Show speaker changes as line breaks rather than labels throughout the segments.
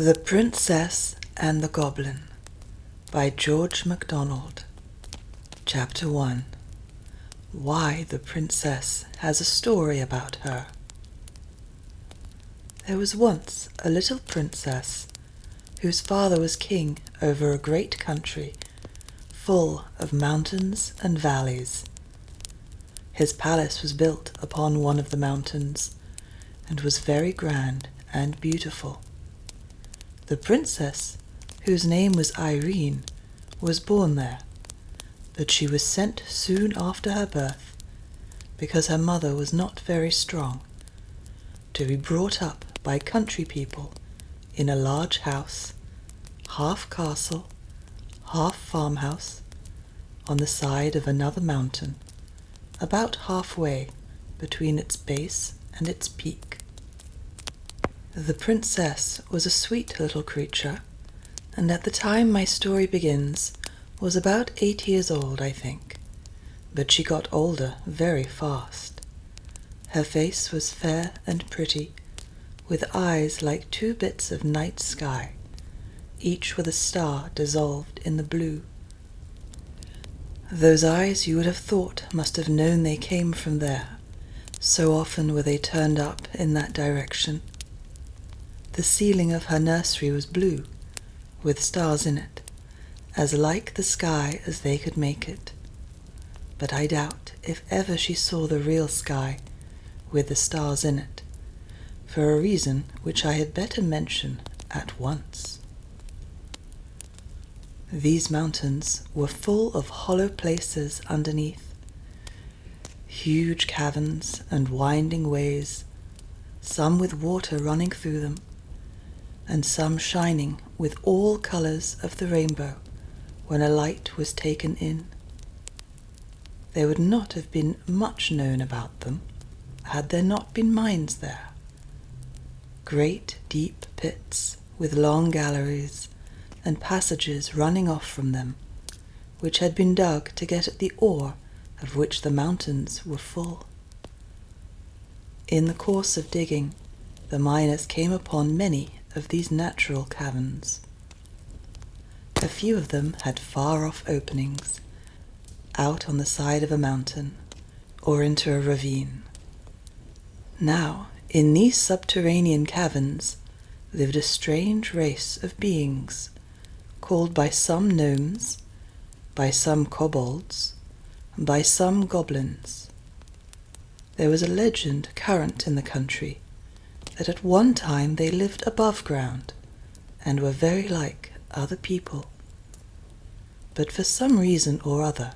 The Princess and the Goblin by George MacDonald. Chapter 1. Why the Princess has a story about her. There was once a little princess whose father was king over a great country full of mountains and valleys. His palace was built upon one of the mountains and was very grand and beautiful. The princess, whose name was Irene, was born there, but she was sent soon after her birth, because her mother was not very strong, to be brought up by country people in a large house, half castle, half farmhouse, on the side of another mountain, about halfway between its base and its peak. The princess was a sweet little creature, and at the time my story begins was about 8 years old, I think, but she got older very fast. Her face was fair and pretty, with eyes like 2 bits of night sky, each with a star dissolved in the blue. Those eyes you would have thought must have known they came from there, so often were they turned up in that direction. The ceiling of her nursery was blue, with stars in it, as like the sky as they could make it. But I doubt if ever she saw the real sky with the stars in it, for a reason which I had better mention at once. These mountains were full of hollow places underneath, huge caverns and winding ways, some with water running through them, and some shining with all colours of the rainbow when a light was taken in. There would not have been much known about them had there not been mines there. Great deep pits with long galleries and passages running off from them, which had been dug to get at the ore of which the mountains were full. In the course of digging, the miners came upon many of these natural caverns. A few of them had far-off openings, out on the side of a mountain, or into a ravine. Now, in these subterranean caverns lived a strange race of beings, called by some gnomes, by some kobolds, and by some goblins. There was a legend current in the country that at one time they lived above ground and were very like other people. But for some reason or other,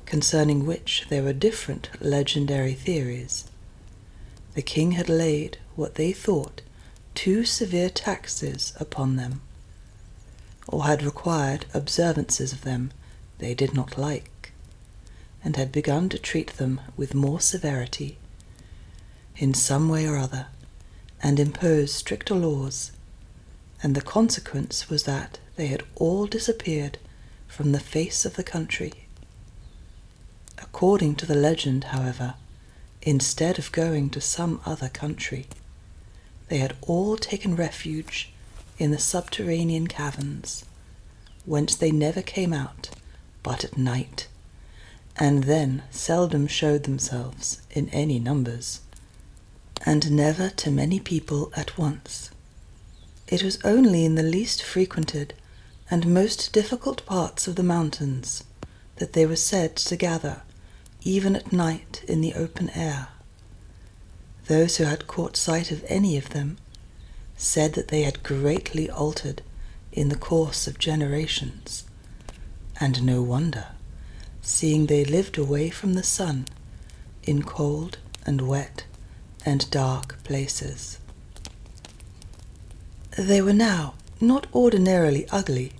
concerning which there were different legendary theories, the king had laid what they thought too severe taxes upon them, or had required observances of them they did not like, and had begun to treat them with more severity, in some way or other, and impose stricter laws, and the consequence was that they had all disappeared from the face of the country. According to the legend, however, instead of going to some other country, they had all taken refuge in the subterranean caverns, whence they never came out but at night, and then seldom showed themselves in any numbers, and never to many people at once. It was only in the least frequented and most difficult parts of the mountains that they were said to gather, even at night in the open air. Those who had caught sight of any of them said that they had greatly altered in the course of generations, and no wonder, seeing they lived away from the sun, in cold and wet and dark places. They were now not ordinarily ugly,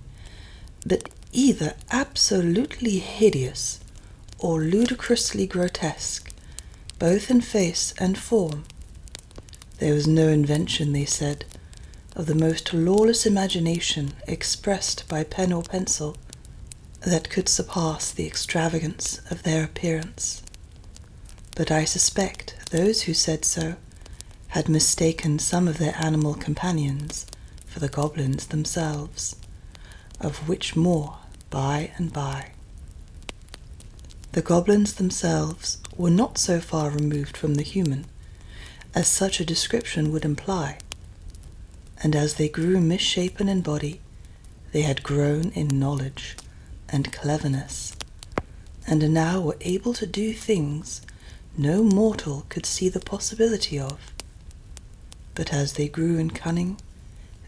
but either absolutely hideous or ludicrously grotesque, both in face and form. There was no invention, they said, of the most lawless imagination expressed by pen or pencil that could surpass the extravagance of their appearance. But I suspect those who said so had mistaken some of their animal companions for the goblins themselves, of which more by and by. The goblins themselves were not so far removed from the human as such a description would imply, and as they grew misshapen in body, they had grown in knowledge and cleverness, and now were able to do things no mortal could see the possibility of. But as they grew in cunning,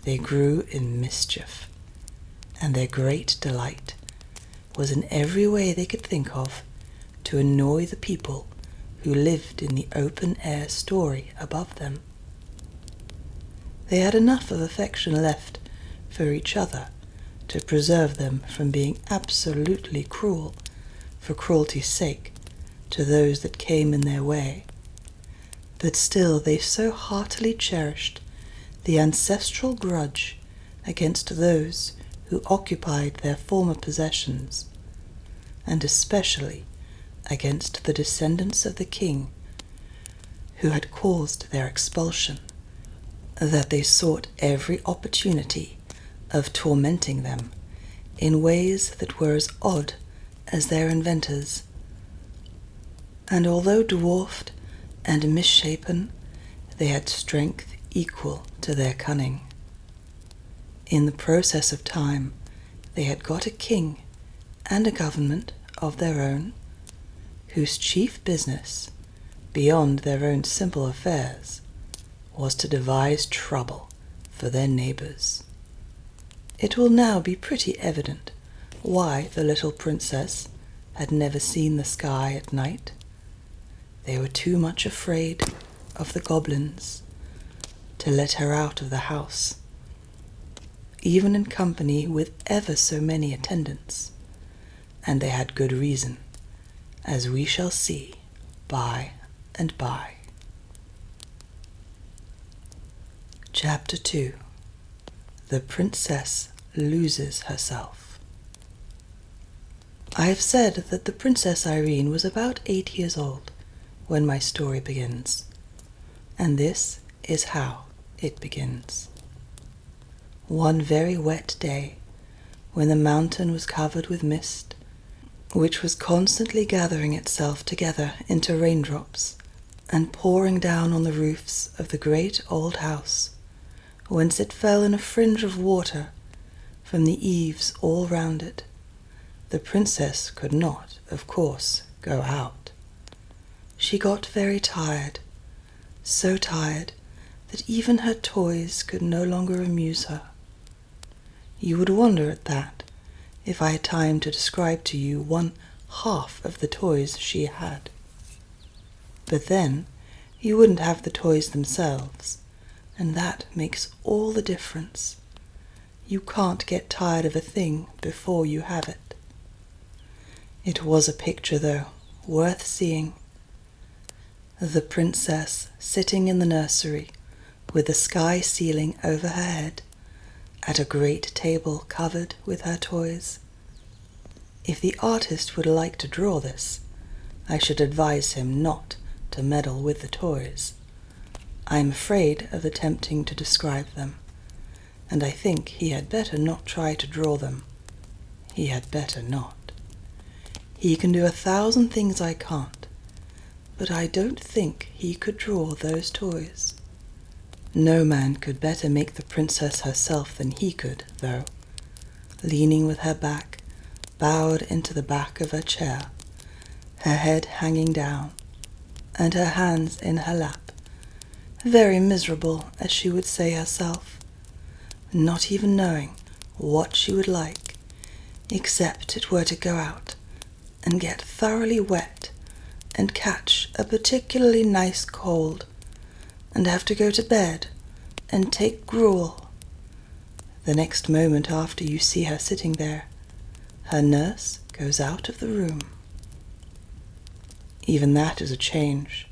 they grew in mischief, and their great delight was in every way they could think of to annoy the people who lived in the open-air story above them. They had enough of affection left for each other to preserve them from being absolutely cruel for cruelty's sake to those that came in their way, but still they so heartily cherished the ancestral grudge against those who occupied their former possessions, and especially against the descendants of the king who had caused their expulsion, that they sought every opportunity of tormenting them in ways that were as odd as their inventors. And although dwarfed and misshapen, they had strength equal to their cunning. In the process of time, they had got a king and a government of their own, whose chief business, beyond their own simple affairs, was to devise trouble for their neighbours. It will now be pretty evident why the little princess had never seen the sky at night. They were too much afraid of the goblins to let her out of the house, even in company with ever so many attendants, and they had good reason, as we shall see by and by. Chapter 2. The Princess Loses Herself. I have said that the Princess Irene was about 8 years old when my story begins, and this is how it begins. One very wet day, when the mountain was covered with mist, which was constantly gathering itself together into raindrops and pouring down on the roofs of the great old house, whence it fell in a fringe of water from the eaves all round it, the princess could not, of course, go out. She got very tired, so tired that even her toys could no longer amuse her. You would wonder at that, if I had time to describe to you one half of the toys she had. But then you wouldn't have the toys themselves, and that makes all the difference. You can't get tired of a thing before you have it. It was a picture, though, worth seeing. The princess sitting in the nursery with the sky ceiling over her head, at a great table covered with her toys. If the artist would like to draw this, I should advise him not to meddle with the toys. I am afraid of attempting to describe them, and I think he had better not try to draw them. He had better not. He can do 1,000 things I can't, but I don't think he could draw those toys. No man could better make the princess herself than he could, though, leaning with her back bowed into the back of her chair, her head hanging down, and her hands in her lap, very miserable, as she would say herself, not even knowing what she would like, except it were to go out and get thoroughly wet and catch a particularly nice cold, and have to go to bed and take gruel. The next moment after you see her sitting there, her nurse goes out of the room. Even that is a change,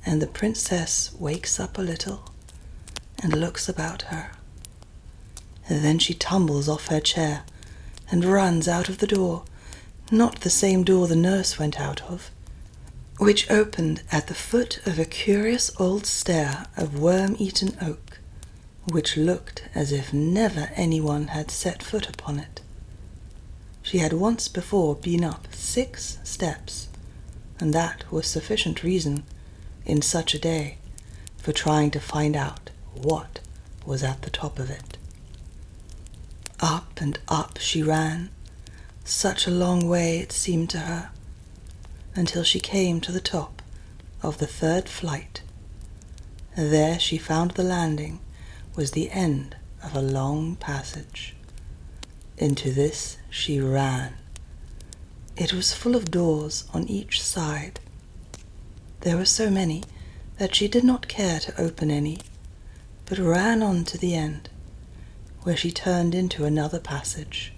and the princess wakes up a little and looks about her. Then she tumbles off her chair and runs out of the door, not the same door the nurse went out of, which opened at the foot of a curious old stair of worm-eaten oak, which looked as if never anyone had set foot upon it. She had once before been up 6 steps, and that was sufficient reason, in such a day, for trying to find out what was at the top of it. Up and up she ran, such a long way it seemed to her, until she came to the top of the 3rd flight. There she found the landing was the end of a long passage. Into this she ran. It was full of doors on each side. There were so many that she did not care to open any, but ran on to the end, where she turned into another passage,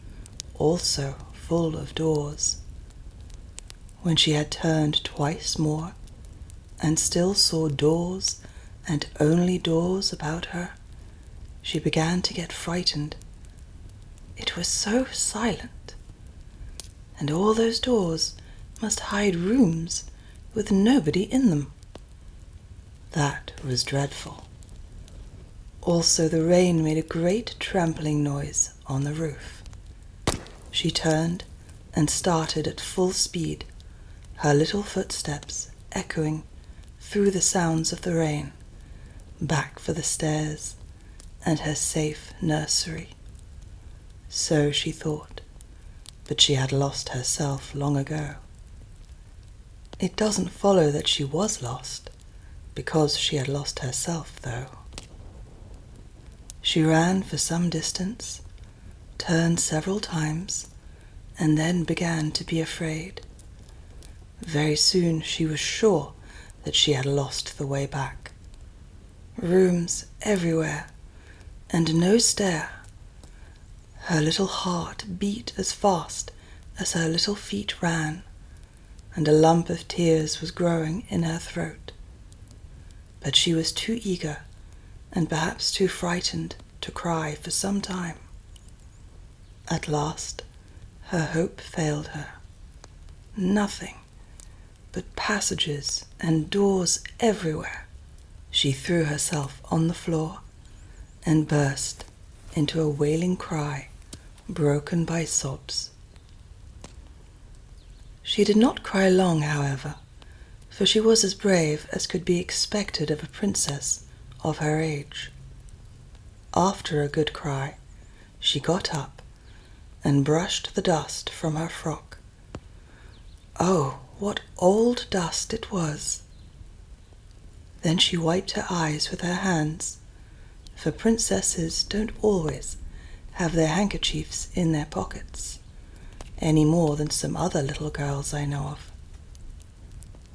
also full of doors. When she had turned twice more, and still saw doors and only doors about her, she began to get frightened. It was so silent, and all those doors must hide rooms with nobody in them. That was dreadful. Also the rain made a great trampling noise on the roof. She turned and started at full speed, her little footsteps echoing through the sounds of the rain, back for the stairs and her safe nursery. So she thought, but she had lost herself long ago. It doesn't follow that she was lost, because she had lost herself, though. She ran for some distance, turned several times, and then began to be afraid. Very soon she was sure that she had lost the way back. Rooms everywhere, and no stair. Her little heart beat as fast as her little feet ran, and a lump of tears was growing in her throat. But she was too eager, and perhaps too frightened, to cry for some time. At last, her hope failed her. Nothing but passages and doors everywhere. She threw herself on the floor and burst into a wailing cry, broken by sobs. She did not cry long, however, for she was as brave as could be expected of a princess of her age. After a good cry, she got up and brushed the dust from her frock. Oh, what old dust it was! Then she wiped her eyes with her hands, for princesses don't always have their handkerchiefs in their pockets, any more than some other little girls I know of.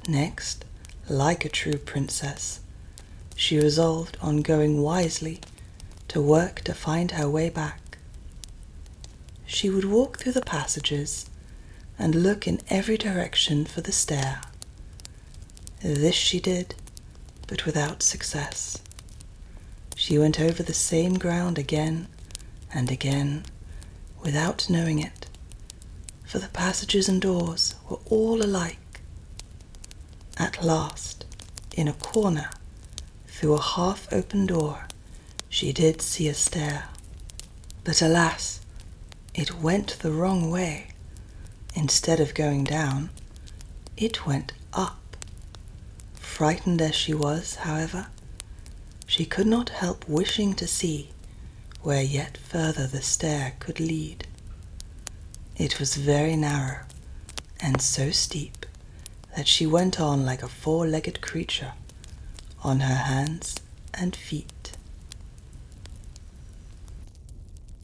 Next, like a true princess, she resolved on going wisely to work to find her way back. She would walk through the passages and look in every direction for the stair. This she did, but without success. She went over the same ground again and again, without knowing it, for the passages and doors were all alike. At last, in a corner, through a half-open door, she did see a stair. But alas, it went the wrong way. Instead of going down, it went up. Frightened as she was, however, she could not help wishing to see where yet further the stair could lead. It was very narrow and so steep that she went on like a 4-legged creature, on her hands and feet.